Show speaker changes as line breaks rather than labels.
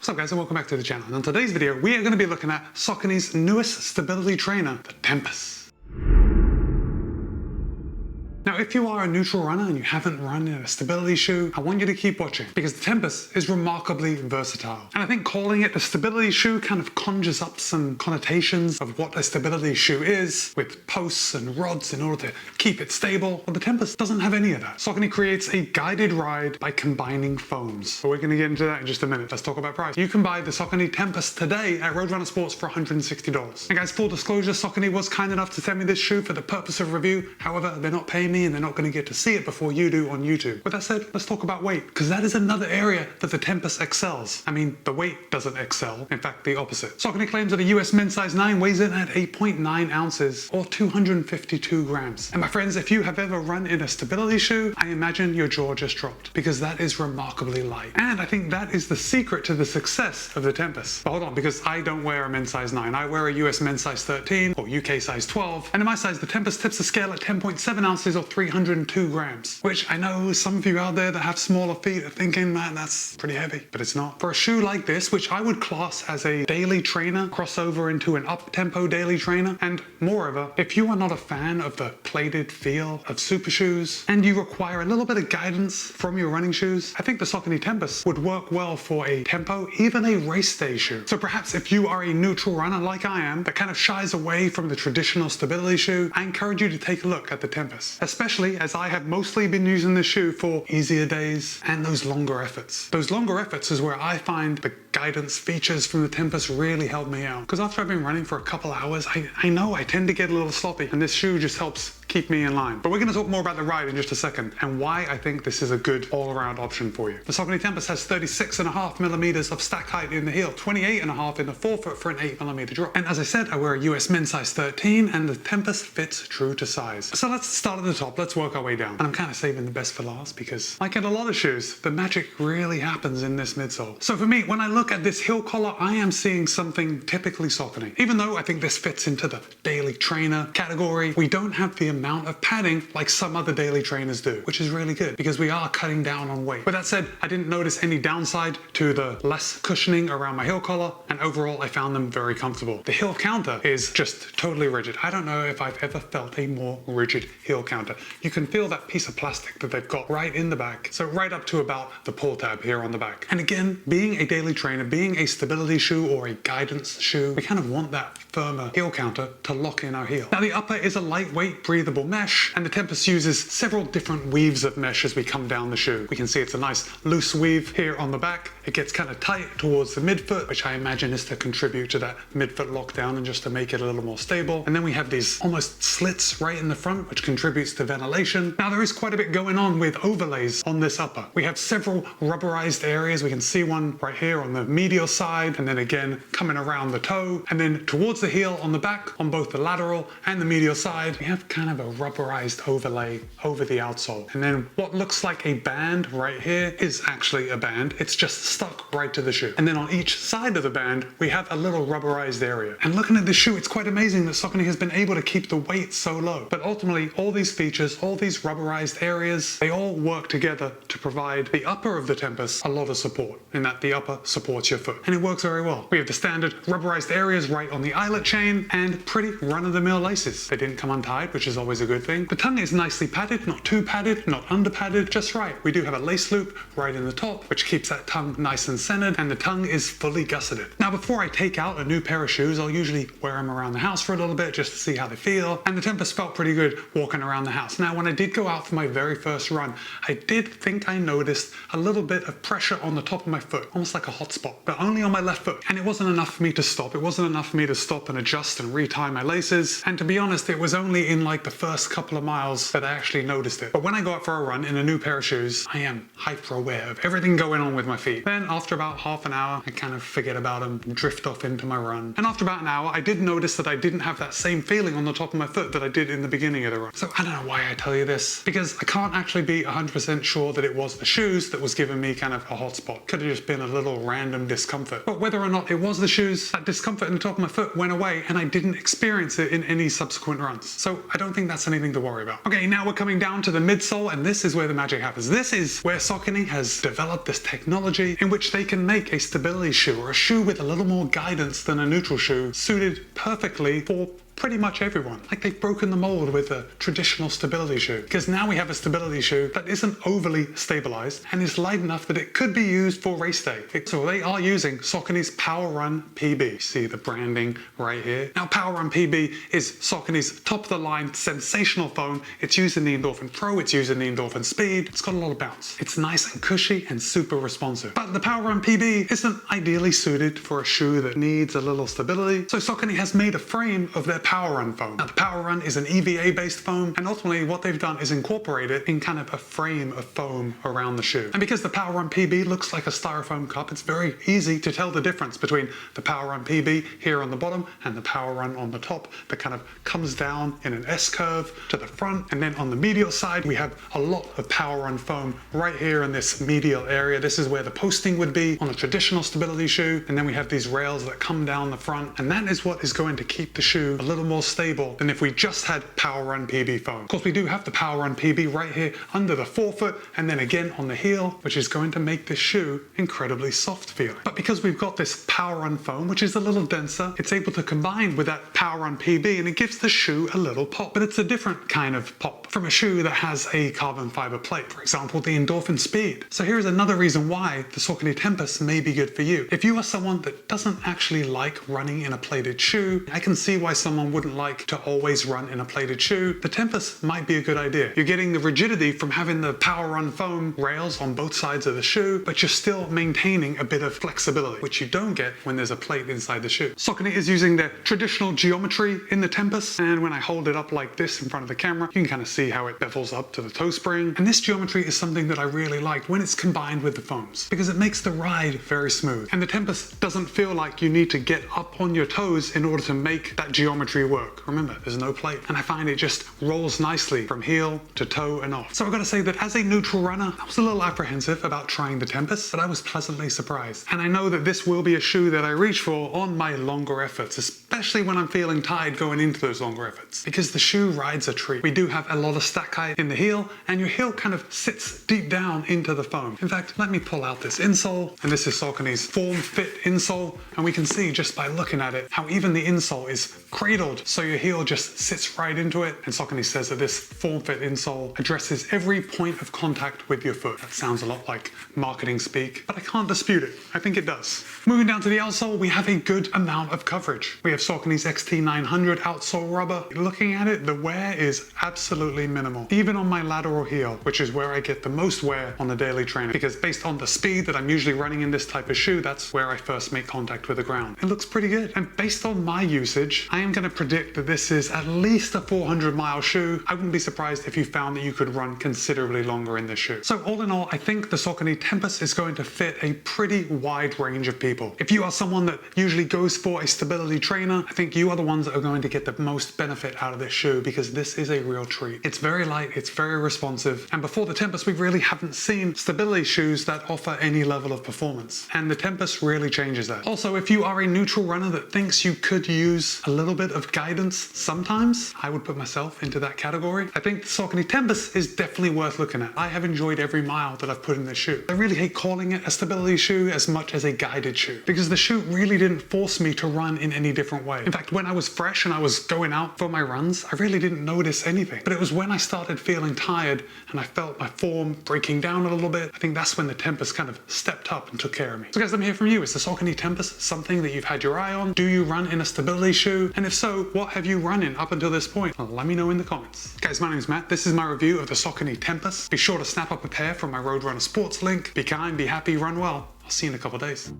What's up guys, and welcome back to the channel. And on today's video we are going to be looking at Saucony's newest stability trainer, the Tempus. Now if you are a neutral runner and you haven't run in a stability shoe, I want you to keep watching because the Tempus is remarkably versatile. And I think calling it a stability shoe kind of conjures up some connotations of what a stability shoe is, with posts and rods in order to keep it stable. Well, the Tempus doesn't have any of that. Saucony creates a guided ride by combining foams. But we're going to get into that in just a minute. Let's talk about price. You can buy the Saucony Tempus today at Roadrunner Sports for $160. And guys, full disclosure, Saucony was kind enough to send me this shoe for the purpose of review. However, they're not paying me and they're not going to get to see it before you do on YouTube. With that said, let's talk about weight, because that is another area that the Tempus excels. I mean, the weight doesn't excel, in fact the opposite. Saucony claims that a US men's size 9 weighs in at 8.9 ounces or 252 grams. And my friends, if you have ever run in a stability shoe, I imagine your jaw just dropped, because that is remarkably light. And I think that is the secret to the success of the Tempus. But hold on, because I don't wear a men's size 9. I wear a US men's size 13 or UK size 12. And in my size, the Tempus tips the scale at 10.7 ounces or 302 grams, which I know some of you out there that have smaller feet are thinking, man, that's pretty heavy, but it's not. For a shoe like this, which I would class as a daily trainer, crossover into an up-tempo daily trainer, and moreover, if you are not a fan of the plated feel of super shoes and you require a little bit of guidance from your running shoes, I think the Saucony Tempus would work well for a tempo, even a race day shoe. So perhaps if you are a neutral runner like I am, that kind of shies away from the traditional stability shoe, I encourage you to take a look at the Tempus, especially as I have mostly been using this shoe for easier days and those longer efforts. Those longer efforts is where I find the guidance features from the Tempus really help me out. Because after I've been running for a couple hours, I know I tend to get a little sloppy, and this shoe just helps keep me in line. But we're going to talk more about the ride in just a second and why I think this is a good all-around option for you. The Saucony Tempus has 36.5 millimeters of stack height in the heel, 28.5 in the forefoot for an 8 millimeter drop. And as I said, I wear a US men's size 13 and the Tempus fits true to size. So let's start at the top, let's work our way down. And I'm kind of saving the best for last because, like in a lot of shoes, the magic really happens in this midsole. So for me, when I look at this heel collar, I am seeing something typically Saucony. Even though I think this fits into the daily trainer category, we don't have the amount of padding like some other daily trainers do, which is really good because we are cutting down on weight. With that said, I didn't notice any downside to the less cushioning around my heel collar, and overall I found them very comfortable. The heel counter is just totally rigid. I don't know if I've ever felt a more rigid heel counter. You can feel that piece of plastic that they've got right in the back, so right up to about the pull tab here on the back. And again, being a daily trainer, being a stability shoe or a guidance shoe, we kind of want that firmer heel counter to lock in our heel. Now the upper is a lightweight breathable mesh, and the Tempus uses several different weaves of mesh as we come down the shoe. We can see it's a nice loose weave here on the back. It gets kind of tight towards the midfoot, which I imagine is to contribute to that midfoot lockdown and just to make it a little more stable. And then we have these almost slits right in the front, which contributes to ventilation. Now there is quite a bit going on with overlays on this upper. We have several rubberized areas. We can see one right here on the medial side, and then again coming around the toe, and then towards the heel on the back on both the lateral and the medial side, we have kind of a rubberized overlay over the outsole. And then what looks like a band right here is actually a band. It's just stuck right to the shoe. And then on each side of the band, we have a little rubberized area. And looking at the shoe, it's quite amazing that Saucony has been able to keep the weight so low. But ultimately, all these features, all these rubberized areas, they all work together to provide the upper of the Tempus a lot of support, in that the upper supports your foot. And it works very well. We have the standard rubberized areas right on the eyelet chain and pretty run-of-the-mill laces. They didn't come untied, which is always a good thing. The tongue is nicely padded, not too padded, not under padded, just right. We do have a lace loop right in the top, which keeps that tongue nice and centered, and the tongue is fully gusseted. Now before I take out a new pair of shoes, I'll usually wear them around the house for a little bit just to see how they feel, and the Tempus felt pretty good walking around the house. Now when I did go out for my very first run, I did think I noticed a little bit of pressure on the top of my foot, almost like a hot spot, but only on my left foot, and it wasn't enough for me to stop. It wasn't enough for me to stop and adjust and retie my laces, and to be honest, it was only in like the first couple of miles that I actually noticed it. But when I go out for a run in a new pair of shoes, I am hyper aware of everything going on with my feet. Then after about half an hour, I kind of forget about them, drift off into my run. And after about an hour, I did notice that I didn't have that same feeling on the top of my foot that I did in the beginning of the run. So I don't know why I tell you this, because I can't actually be 100% sure that it was the shoes that was giving me kind of a hot spot. Could have just been a little random discomfort. But whether or not it was the shoes, that discomfort in the top of my foot went away and I didn't experience it in any subsequent runs. So I don't think that's anything to worry about. Okay, now we're coming down to the midsole, and this is where the magic happens. This is where Saucony has developed this technology in which they can make a stability shoe, or a shoe with a little more guidance than a neutral shoe, suited perfectly for pretty much everyone. Like, they've broken the mold with a traditional stability shoe, because now we have a stability shoe that isn't overly stabilized and is light enough that it could be used for race day. So they are using Saucony's Power Run PB. See the branding right here. Now, Power Run PB is Saucony's top of the line sensational foam. It's used in the Endorphin Pro, it's used in the Endorphin Speed. It's got a lot of bounce. It's nice and cushy and super responsive. But the Power Run PB isn't ideally suited for a shoe that needs a little stability. So Saucony has made a frame of their Power Run foam. Now, the Power Run is an EVA based foam, and ultimately what they've done is incorporate it in kind of a frame of foam around the shoe. And because the Power Run PB looks like a styrofoam cup, it's very easy to tell the difference between the Power Run PB here on the bottom and the Power Run on the top that kind of comes down in an S curve to the front. And then on the medial side, we have a lot of Power Run foam right here in this medial area. This is where the posting would be on a traditional stability shoe. And then we have these rails that come down the front, and that is what is going to keep the shoe a little more stable than if we just had Power Run PB foam. Of course, we do have the Power Run PB right here under the forefoot, and then again on the heel, which is going to make this shoe incredibly soft feeling. But because we've got this Power Run foam, which is a little denser, it's able to combine with that Power Run PB, and it gives the shoe a little pop. But it's a different kind of pop from a shoe that has a carbon fiber plate, for example, the Endorphin Speed. So here's another reason why the Saucony Tempus may be good for you. If you are someone that doesn't actually like running in a plated shoe, I can see why someone wouldn't like to always run in a plated shoe. The Tempus might be a good idea. You're getting the rigidity from having the Power Run foam rails on both sides of the shoe, but you're still maintaining a bit of flexibility, which you don't get when there's a plate inside the shoe. Saucony is using their traditional geometry in the Tempus, and when I hold it up like this in front of the camera, you can kind of see how it bevels up to the toe spring. And this geometry is something that I really like when it's combined with the foams, because it makes the ride very smooth. And the Tempus doesn't feel like you need to get up on your toes in order to make that geometry work. Remember, there's no plate, and I find it just rolls nicely from heel to toe and off. So I've got to say that as a neutral runner, I was a little apprehensive about trying the Tempus, but I was pleasantly surprised. And I know that this will be a shoe that I reach for on my longer efforts, especially when I'm feeling tired going into those longer efforts, because the shoe rides a treat. We do have a lot of stack height in the heel, and your heel kind of sits deep down into the foam. In fact, let me pull out this insole, and this is Saucony's Form Fit insole, and we can see just by looking at it how even the insole is cradled, so your heel just sits right into it. And Saucony says that this Form Fit insole addresses every point of contact with your foot. That sounds a lot like marketing speak, but I can't dispute it. I think it does. Moving down to the outsole, we have a good amount of coverage. We have Saucony's XT900 outsole rubber. Looking at it, the wear is absolutely minimal. Even on my lateral heel, which is where I get the most wear on the daily trainer, because based on the speed that I'm usually running in this type of shoe, that's where I first make contact with the ground. It looks pretty good. And based on my usage, I am going to predict that this is at least a 400-mile shoe. I wouldn't be surprised if you found that you could run considerably longer in this shoe. So all in all, I think the Saucony Tempus is going to fit a pretty wide range of people. If you are someone that usually goes for a stability trainer, I think you are the ones that are going to get the most benefit out of this shoe, because this is a real treat. It's very light, it's very responsive, and before the Tempus, we really haven't seen stability shoes that offer any level of performance, and the Tempus really changes that. Also, if you are a neutral runner that thinks you could use a little bit of guidance sometimes, I would put myself into that category. I think the Saucony Tempus is definitely worth looking at. I have enjoyed every mile that I've put in this shoe. I really hate calling it a stability shoe as much as a guided shoe, because the shoe really didn't force me to run in any different way. In fact, when I was fresh and I was going out for my runs, I really didn't notice anything. But it was when I started feeling tired and I felt my form breaking down a little bit, I think that's when the Tempus kind of stepped up and took care of me. So guys, let me hear from you. Is the Saucony Tempus something that you've had your eye on? Do you run in a stability shoe? And if so, what have you run in up until this point? Let me know in the comments. Guys, my name's Matt. This is my review of the Saucony Tempus. Be sure to snap up a pair from my Roadrunner Sports link. Be kind, be happy, run well. I'll see you in a couple of days.